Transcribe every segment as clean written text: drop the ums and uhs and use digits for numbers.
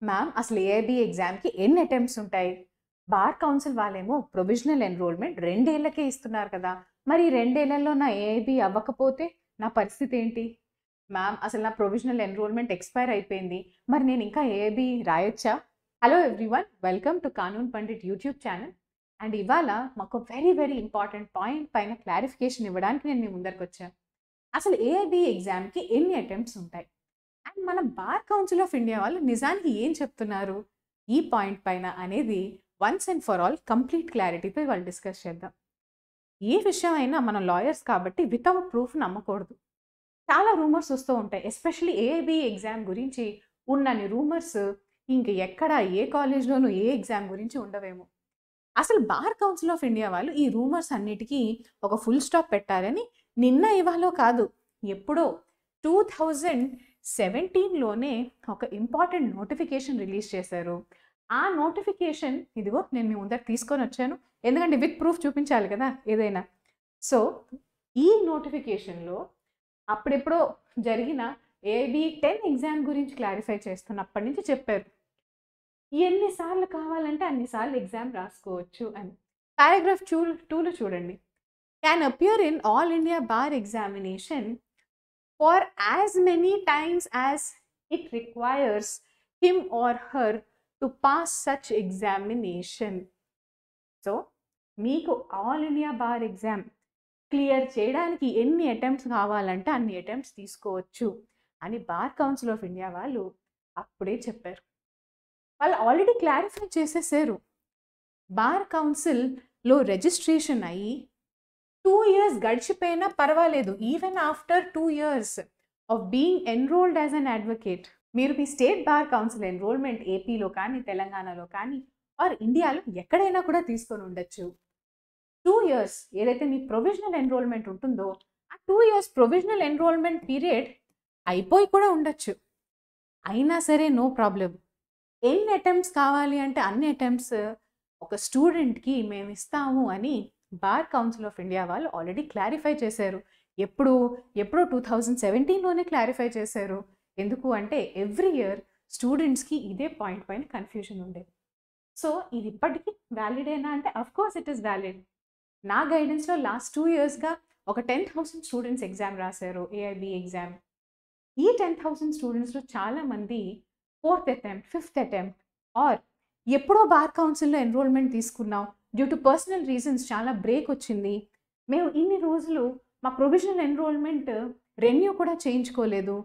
Ma'am అసలు ఏఐబీ ఎగ్జామ్‌కి ఎన్ని అటెంప్ట్స్ ఉంటాయి? బార్ కౌన్సిల్ వాళ్ళేమో ప్రొవిజనల్ ఎన్రోల్‌మెంట్ 2 ఏళ్లకే ఇస్తున్నారు కదా! మరి ఈ 2 ఏళ్లలో నా ఏఐబీ అవ్వకపోతే నా పరిస్థితి ఏంటి? మ్యామ్ అసలు నా ప్రొవిజనల్ ఎన్రోల్‌మెంట్ ఎక్స్‌పైర్ అయిపోయింది. మరి నేను ఇంకా ఏఐబీ రాయొచ్చా? Hello everyone, welcome to Kanoon Pandit YouTube channel. And ఇవాళ మాకు వెరీ వెరీ ఇంపార్టెంట్ పాయింట్ పైన క్లారిఫికేషన్ ఇవ్వడానికి నేను మీ ముందరికొచ్చాను. అసలు ఏఐబీ ఎగ్జామ్‌కి ఎన్ని అటెంప్ట్స్ ఉంటాయి? అండ్ మన బార్ కౌన్సిల్ ఆఫ్ ఇండియా వాళ్ళు నిజానికి ఏం చెప్తున్నారు ఈ పాయింట్ పైన అనేది once and for all complete క్లారిటీతో ఇవాళ డిస్కస్ చేద్దాం. ఏ విషయం అయినా మనం లాయర్స్ కాబట్టి వితౌట్ ప్రూఫ్ నమ్మకూడదు. చాలా రూమర్స్ వస్తూ ఉంటాయి. ఎస్పెషల్లీ ఏఐబీ ఎగ్జామ్ గురించి ఉన్నన్ని రూమర్స్ ఇంక ఎక్కడ ఏ కాలేజ్లోనూ ఏ ఎగ్జామ్ గురించి ఉండవేమో. అసలు బార్ కౌన్సిల్ ఆఫ్ ఇండియా వాళ్ళు ఈ రూమర్స్ అన్నిటికీ ఒక ఫుల్ స్టాప్ పెట్టారని నిన్న ఇవాళ కాదు, ఎప్పుడో 2017లోనే ఒక ఇంపార్టెంట్ నోటిఫికేషన్ రిలీజ్ చేశారు. ఆ నోటిఫికేషన్ ఇదిగో నేను మీ ముందర తీసుకొని వచ్చాను. ఎందుకంటే విత్ ప్రూఫ్ చూపించాలి కదా ఏదైనా. సో ఈ నోటిఫికేషన్లో అప్పుడెప్పుడో జరిగిన ఏబీ 10 ఎగ్జామ్ గురించి క్లారిఫై చేస్తున్నప్పటి నుంచి చెప్పారు. ఎన్నిసార్లు కావాలంటే అన్నిసార్లు ఎగ్జామ్ రాసుకోవచ్చు అని. పారాగ్రాఫ్ 2లో చూడండి. Can appear in all India bar examination for as many times as it requires him or her to pass such examination. So మీకు all India bar exam clear చేయడానికి ఎన్ని అటెంప్ట్స్ కావాలంటే అన్ని అటెంప్ట్స్ తీసుకోవచ్చు అని బార్ కౌన్సిల్ ఆఫ్ ఇండియా వాళ్ళు అప్పుడే చెప్పారు. వాళ్ళు ఆల్రెడీ క్లారిఫై చేసేసారు. బార్ కౌన్సిల్లో రిజిస్ట్రేషన్ అయ్యి 2 years గడిచిపోయినా పర్వాలేదు. Even after 2 years of being enrolled as an advocate, మీరు మీ స్టేట్ బార్ కౌన్సిల్ ఎన్రోల్మెంట్ ఏపీలో కానీ తెలంగాణలో కానీ ఆర్ ఇండియాలో ఎక్కడైనా కూడా తీసుకొని ఉండొచ్చు. 2 years ఏదైతే మీ ప్రొవిజనల్ ఎన్రోల్మెంట్ ఉంటుందో ఆ 2 years ప్రొవిజనల్ ఎన్రోల్మెంట్ పీరియడ్ అయిపోయి కూడా ఉండొచ్చు. అయినా సరే నో ప్రాబ్లం. ఎన్ని అటెంప్ట్స్ కావాలి అంటే అన్ని అటెంప్ట్స్ ఒక స్టూడెంట్కి మేము ఇస్తాము అని బార్ కౌన్సిల్ ఆఫ్ ఇండియా వాళ్ళు ఆల్రెడీ క్లారిఫై చేశారు. ఎప్పుడో 2017లోనే క్లారిఫై చేశారు. ఎందుకు అంటే ఎవ్రీ ఇయర్ స్టూడెంట్స్కి ఇదే పాయింట్ పైన కన్ఫ్యూజన్ ఉండేది. సో ఇది ఇప్పటికీ వ్యాలిడేనా అంటే అఫ్కోర్స్ ఇట్ ఈస్ వ్యాలిడ్. నా గైడెన్స్లో లాస్ట్ 2 yearsగా ఒక 10,000 స్టూడెంట్స్ ఎగ్జామ్ రాశారు, ఏఐబీ ఎగ్జామ్. ఈ 10,000 స్టూడెంట్స్లో చాలామంది 4th attempt 5th attempt or ఎప్పుడో బార్ కౌన్సిల్లో ఎన్రోల్మెంట్ తీసుకున్నాం, డ్యూ టు పర్సనల్ రీజన్స్ చాలా బ్రేక్ వచ్చింది, మేము ఇన్ని రోజులు మా ప్రొవిజనల్ ఎన్రోల్మెంట్ రెన్యూ కూడా చేయించుకోలేదు,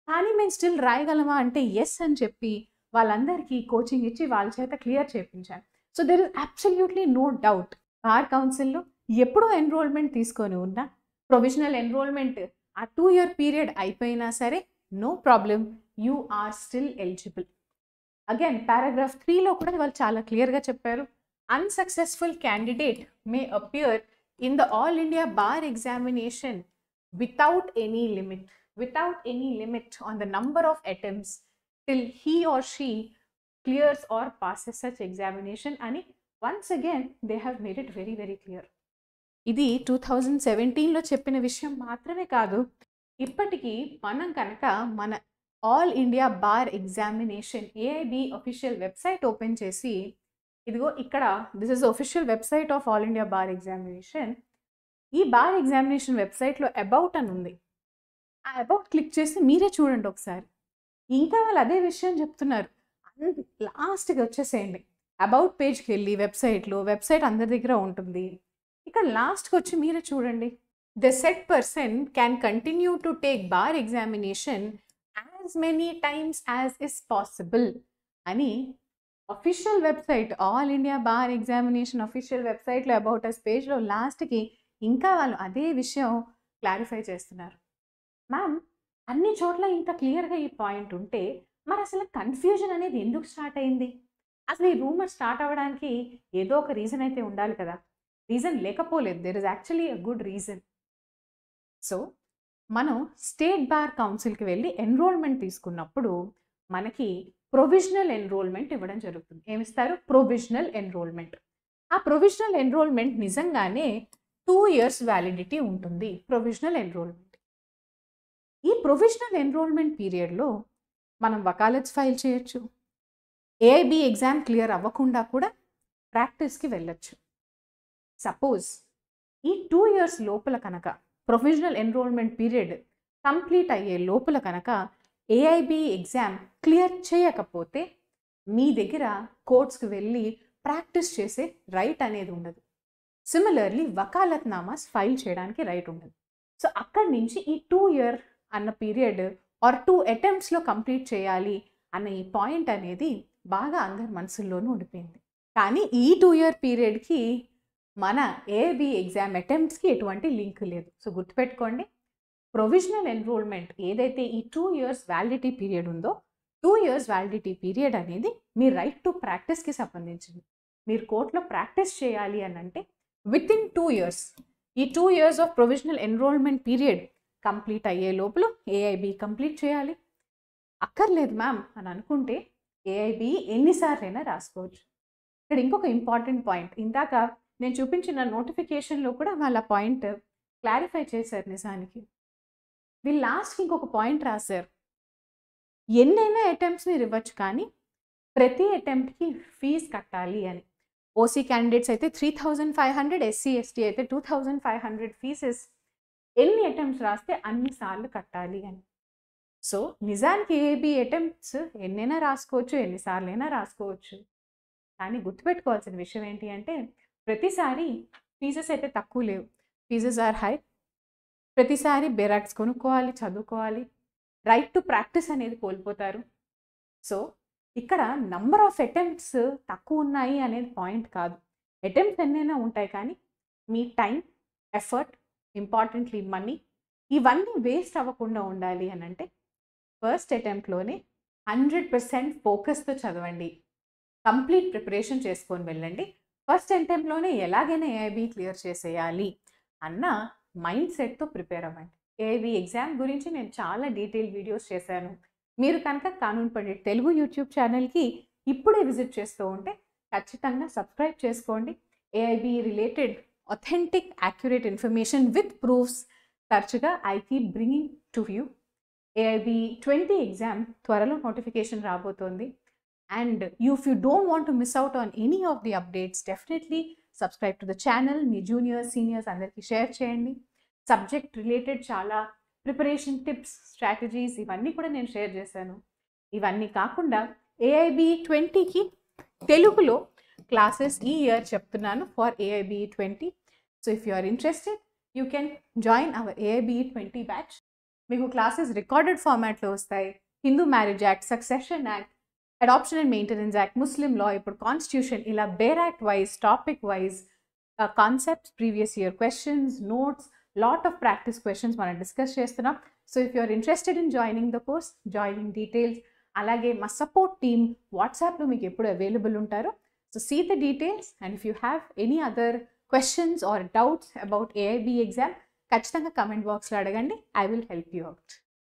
కానీ మేము స్టిల్ రాయగలమా అంటే ఎస్ అని చెప్పి వాళ్ళందరికీ కోచింగ్ ఇచ్చి వాళ్ళ చేత క్లియర్ చేయించాను. So there is absolutely no doubt, bar కౌన్సిల్లో ఎప్పుడో ఎన్రోల్మెంట్ తీసుకొని ఉన్నా ప్రొవిజనల్ ఎన్రోల్మెంట్ ఆ 2 year పీరియడ్ అయిపోయినా సరే no problem, you are still eligible. Again paragraph 3లో కూడా వాళ్ళు చాలా క్లియర్గా చెప్పారు. Unsuccessful candidate may appear in the All India Bar Examination without any limit on the number of attempts till he or she clears or passes such examination. And once again they have made it very very clear. ఇది 2017లో చెప్పిన విషయం మాత్రమే కాదు, ఇప్పటికీ మనం కనుక మన all India bar examination AIB official website open చేసి ఇదిగో ఇక్కడ this is official website of all India bar examination. ఈ బార్ ఎగ్జామినేషన్ వెబ్సైట్లో అబౌట్ అని ఉంది. ఆ అబౌట్ క్లిక్ చేసి మీరే చూడండి ఒకసారి. ఇంకా వాళ్ళు అదే విషయం చెప్తున్నారు. లాస్ట్కి వచ్చేసేయండి, అబౌట్ పేజ్కి వెళ్ళి వెబ్సైట్ అందరి దగ్గర ఉంటుంది. ఇక్కడ లాస్ట్కి వచ్చి మీరే చూడండి. The said person can continue to take bar examination as many times as is possible అని official website all India bar examination official వెబ్సైట్లో అబౌట్ అస్ పేజ్లో లాస్ట్కి ఇంకా వాళ్ళు అదే విషయం క్లారిఫై చేస్తున్నారు. మ్యామ్ అన్ని చోట్ల ఇంత క్లియర్గా ఈ పాయింట్ ఉంటే మరి అసలు కన్ఫ్యూజన్ అనేది ఎందుకు స్టార్ట్ అయింది? అసలు ఈ రూమర్ స్టార్ట్ అవ్వడానికి ఏదో ఒక రీజన్ అయితే ఉండాలి కదా. రీజన్ లేకపోలేదు, there is actually a good reason. So మనం స్టేట్ బార్ కౌన్సిల్కి వెళ్ళి ఎన్రోల్మెంట్ తీసుకున్నప్పుడు మనకి ప్రొవిజనల్ ఎన్రోల్మెంట్ ఇవ్వడం జరుగుతుంది. ఏమిస్తారు? Provisional enrolment. ఆ ప్రొవిజనల్ ఎన్రోల్మెంట్ నిజంగానే 2 years వ్యాలిడిటీ ఉంటుంది ప్రొవిజనల్ ఎన్రోల్మెంట్. ఈ ప్రొవిజనల్ ఎన్రోల్మెంట్ పీరియడ్లో మనం వకాలత్స్ ఫైల్ చేయొచ్చు, ఏఐబి ఎగ్జామ్ క్లియర్ అవ్వకుండా కూడా ప్రాక్టీస్కి వెళ్ళొచ్చు. సపోజ్ ఈ 2 years లోపల కనుక ప్రొవిజనల్ ఎన్రోల్మెంట్ పీరియడ్ కంప్లీట్ అయ్యే లోపల కనుక ఏఐబి ఎగ్జామ్ క్లియర్ చేయకపోతే మీ దగ్గర కోర్ట్స్కి వెళ్ళి ప్రాక్టీస్ చేసే రైట్ అనేది ఉండదు. సిమిలర్లీ వకాలత్నామాస్ ఫైల్ చేయడానికి రైట్ ఉండదు. సో అక్కడి నుంచి ఈ 2 year అన్న పీరియడ్ ఆర్ 2 attemptsలో కంప్లీట్ చేయాలి అన్న ఈ పాయింట్ అనేది బాగా అందరి మనసుల్లోనూ ఉండిపోయింది. కానీ ఈ 2 year పీరియడ్కి మన ఏఐబి ఎగ్జామ్ అటెంప్ట్స్కి ఎటువంటి లింక్ లేదు. సో గుర్తుపెట్టుకోండి, ప్రొవిజనల్ ఎన్రోల్మెంట్ ఏదైతే ఈ 2 years వ్యాలిడిటీ పీరియడ్ ఉందో 2 years వ్యాలిడిటీ పీరియడ్ అనేది మీ రైట్ టు ప్రాక్టీస్కి సంబంధించింది. మీరు కోర్టులో ప్రాక్టీస్ చేయాలి అని అంటే విత్ ఇన్ 2 years ఈ 2 years of provisional enrolment period complete అయ్యే లోపల ఏఐబి కంప్లీట్ చేయాలి. అక్కర్లేదు మ్యామ్ అని అనుకుంటే ఏఐబి ఎన్నిసార్లైనా రాసుకోవచ్చు. ఇక్కడ ఇంకొక ఇంపార్టెంట్ పాయింట్, ఇందాక నేను చూపించిన నోటిఫికేషన్లో కూడా వాళ్ళ పాయింట్ క్లారిఫై చేశారు. నిజానికి వీళ్ళు లాస్ట్కి ఇంకొక పాయింట్ రాశారు, ఎన్నైనా అటెంప్ట్స్ మీరు ఇవ్వచ్చు కానీ ప్రతి అటెంప్ట్కి ఫీజు కట్టాలి అని. ఓసీ క్యాండిడేట్స్ అయితే 3,500, ఎస్సీ ఎస్టీ అయితే 2,500 ఫీజెస్ ఎన్ని అటెంప్ట్స్ రాస్తే అన్నిసార్లు కట్టాలి అని. సో నిజానికి ఏబి అటెంప్ట్స్ ఎన్నైనా రాసుకోవచ్చు, ఎన్నిసార్లైనా రాసుకోవచ్చు. కానీ గుర్తుపెట్టుకోవాల్సిన విషయం ఏంటి అంటే ప్రతిసారి ఫీజెస్ అయితే తక్కువ లేవు, ఫీజెస్ ఆర్ హై. ప్రతిసారి బెరాక్స్ కొనుక్కోవాలి, చదువుకోవాలి, రైట్ టు ప్రాక్టీస్ అనేది కోల్పోతారు. సో ఇక్కడ నంబర్ ఆఫ్ అటెంప్ట్స్ తక్కువ ఉన్నాయి అనేది పాయింట్ కాదు. అటెంప్ట్స్ ఎన్నైనా ఉంటాయి కానీ మీ టైం, ఎఫర్ట్, ఇంపార్టెంట్లీ మనీ ఇవన్నీ వేస్ట్ అవ్వకుండా ఉండాలి అని అంటే ఫస్ట్ అటెంప్ట్లోనే 100% ఫోకస్తో చదవండి, కంప్లీట్ ప్రిపరేషన్ చేసుకొని వెళ్ళండి. ఫస్ట్ అటెంప్ట్లోనే ఎలాగైనా ఏఐబి క్లియర్ చేసేయాలి అన్న మైండ్ సెట్తో ప్రిపేర్ అవ్వండి. ఏఐబి ఎగ్జామ్ గురించి నేను చాలా డీటెయిల్ వీడియోస్ చేశాను. మీరు కనుక కానూన్ పండిట్ తెలుగు యూట్యూబ్ ఛానల్కి ఇప్పుడే విజిట్ చేస్తూ ఉంటే ఖచ్చితంగా సబ్స్క్రైబ్ చేసుకోండి. AIB related authentic, accurate information with proofs తరచుగా I keep bringing to you. AIB 20 exam త్వరలో నోటిఫికేషన్ రాబోతోంది. And if you don't want to miss out on any of the updates, definitely subscribe to the channel. Me juniors, seniors అందరికీ share చేయండి. Subject related చాలా preparation tips, strategies ఇవన్నీ కూడా నేను share చేశాను. ఇవన్నీ కాకుండా AIB 20కి తెలుగులో క్లాసెస్ ఈ ఇయర్ చెప్తున్నాను for AIB 20. So if you are interested you can join our AIB 20 batch. మీకు క్లాసెస్ రికార్డెడ్ ఫార్మాట్లో వస్తాయి. Hindu marriage act, succession act, adoption and maintenance act, Muslim law, ఇప్పుడు కాన్స్టిట్యూషన్, ఇలా bare act wise, topic wise concepts, previous year questions, notes, lot of practice questions మనం discuss చేస్తున్నాం. So if you are interested in joining the course, joining details, అలాగే మా support team వాట్సాప్లో మీకు ఎప్పుడు available ఉంటారో. So see the details, and if you have any other questions or doubts about AIB exam, ఖచ్చితంగా comment box లో అడగండి. I will help you out.